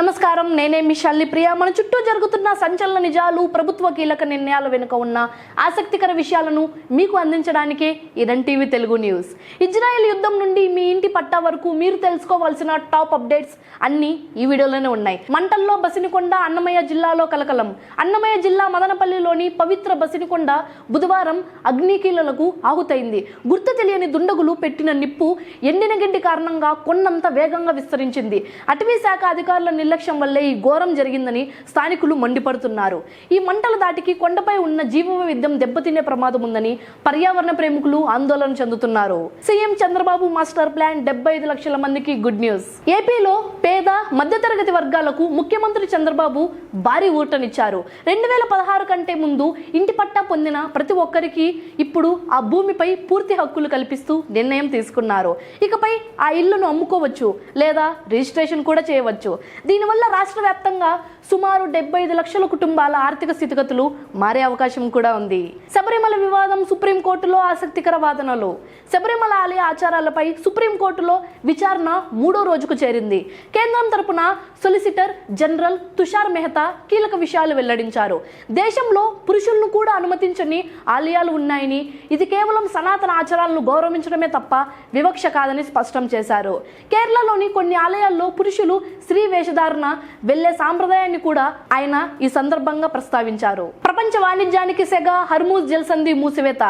నమస్కారం, నేనే మీ శాలిని ప్రియ. మన చుట్టూ జరుగుతున్న సంచలన నిజాలు, ప్రభుత్వ కీలక నిర్ణయాల వెనుక ఉన్న ఆసక్తికర విషయాలను మీకు అందించడానికే ఇరన్ టీవీ తెలుగు న్యూస్. ఇజ్రాయెల్ యుద్ధం నుండి మీ ఇంటి పట్టా వరకు మీరు తెలుసుకోవాల్సిన టాప్ అప్డేట్స్ అన్నీ ఈ వీడియోలోనే ఉన్నాయి. మంటల్లో బసినికొండ, అన్నమయ్య జిల్లాలో కలకలం. అన్నమయ్య జిల్లా మదనపల్లిలోని పవిత్ర బసినికొండ బుధవారం అగ్నికీలలకు ఆహుతైంది. గుర్తు తెలియని దుండగులు పెట్టిన నిప్పు ఎండిన గడ్డి కారణంగా కొండంత వేగంగా విస్తరించింది. అటవీ శాఖ అధికారుల నిర్లక్ష్యం వల్లే ఈ ఘోరం జరిగిందని స్థానికులు మండిపడుతున్నారు. ఈ మంటల దాటికి కొండపై ఉన్న జీవవైవిధ్యం దెబ్బతినే ప్రమాదం ఉందని పర్యావరణ ప్రేమికులు ఆందోళన చెందుతున్నారు. సీఎం చంద్రబాబు మాస్టర్ ప్లాన్ 75 లక్షల మందికి గుడ్ న్యూస్. ఏపీలో పేద మధ్యతరగతి వర్గాలకు ముఖ్యమంత్రి చంద్రబాబు భారీ ఊరటనిచ్చారు. 2016 కంటే ముందు ఇంటి పట్టా పొందిన ప్రతి ఒక్కరికి ఇప్పుడు ఆ భూమిపై పూర్తి హక్కులు కల్పిస్తూ నిర్ణయం తీసుకున్నారు. ఇకపై ఆ ఇల్లును అమ్ముకోవచ్చు లేదా రిజిస్ట్రేషన్ కూడా చేయవచ్చు. దీనివల్ల రాష్ట్ర వ్యాప్తంగా సుమారు 75 లక్షల కుటుంబాల ఆర్థిక స్థితిగతులు మారే అవకాశం కూడా ఉంది. శబరిమల వివాదం, సుప్రీంకోర్టులో ఆసక్తికర వాదనలు. శబరిమల ఆలయ ఆచారాలపై సుప్రీంకోర్టులో విచారణ 3వ రోజుకు చేరింది. కేంద్రం తరపున సొలిసిటర్ జనరల్ తుషార్ మెహతా కీలక విషయాలు వెల్లడించారు. దేశంలో పురుషులను కూడా అనుమతించని ఆలయాలు ఉన్నాయని, ఇది కేవలం సనాతన ఆచారాలను గౌరవించడమే తప్ప వివక్ష కాదని స్పష్టం చేశారు. కేరళలోని కొన్ని ఆలయాల్లో పురుషులు స్త్రీ వేషధారణ వెళ్లే సాంప్రదాయాన్ని కూడా ఆయన ఈ సందర్భంగా ప్రస్తావించారు. ప్రపంచ వాణిజ్యానికి సెగ, హర్మూజ్ జలసంధి మూసివేత.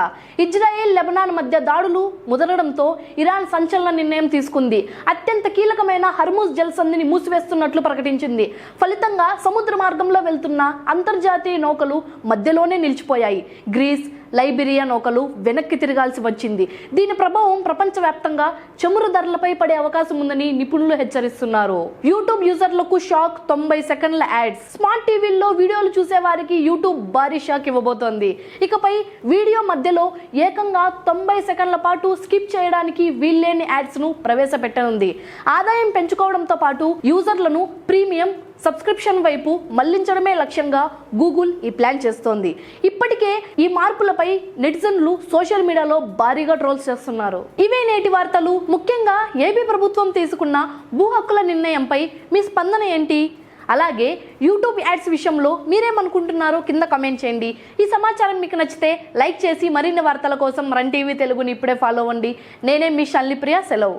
ఇజ్రాయెల్, లెబనాన్ మధ్య దాడులు ముదరడంతో ఇరాన్ సంచలన నిర్ణయం తీసుకుంది. అత్యంత కీలకమైన హర్మూజ్ జలసంధిని మూసివేస్తున్నట్లు ప్రకటించింది. ఫలితంగా సముద్ర మార్గంలో వెళ్తున్న అంతర్జాతీయ నౌకలు మధ్యలోనే నిలిచిపోయాయి. గ్రీస్, లైబీరియా నౌకలు వెనక్కి తిరగాల్సి వచ్చింది. దీని ప్రభావం ప్రపంచవ్యాప్తంగా చమురు ధరలపై పడే అవకాశం ఉందని నిపుణులు హెచ్చరిస్తున్నారు. యూట్యూబ్ యూజర్లకు షాక్, 90 సెకండ్ల యాడ్స్. స్మార్ట్ టీవీల్లో వీడియోలు చూసే వారికి యూట్యూబ్ భారీ షాక్ ఇవ్వబోతోంది. ఇకపై వీడియో మధ్యలో ఏకంగా 90 సెకండ్ల పాటు స్కిప్ చేయడానికి వీల్లేని యాడ్స్ ను ప్రవేశపెట్టనుంది. ఆదాయం పెంచుకోవడంతో పాటు యూజర్లను ప్రీమియం సబ్స్క్రిప్షన్ వైపు మళ్లించడమే లక్ష్యంగా గూగుల్ ఈ ప్లాన్ చేస్తోంది. ఇప్పటికే ఈ మార్పులపై నెటిజన్లు సోషల్ మీడియాలో భారీగా ట్రోల్స్ చేస్తున్నారు. ఇవే నేటి వార్తలు. ముఖ్యంగా ఏపీ ప్రభుత్వం తీసుకున్న భూ హక్కుల నిర్ణయంపై మీ స్పందన ఏంటి? అలాగే యూట్యూబ్ యాడ్స్ విషయంలో మీరేమనుకుంటున్నారో కింద కామెంట్ చేయండి. ఈ సమాచారం మీకు నచ్చితే లైక్ చేసి మరిన్ని వార్తల కోసం రన్ టీవీ తెలుగుని ఇప్పుడే ఫాలో అవ్వండి. నేనే మీ శాలిని ప్రియ. సెలవు.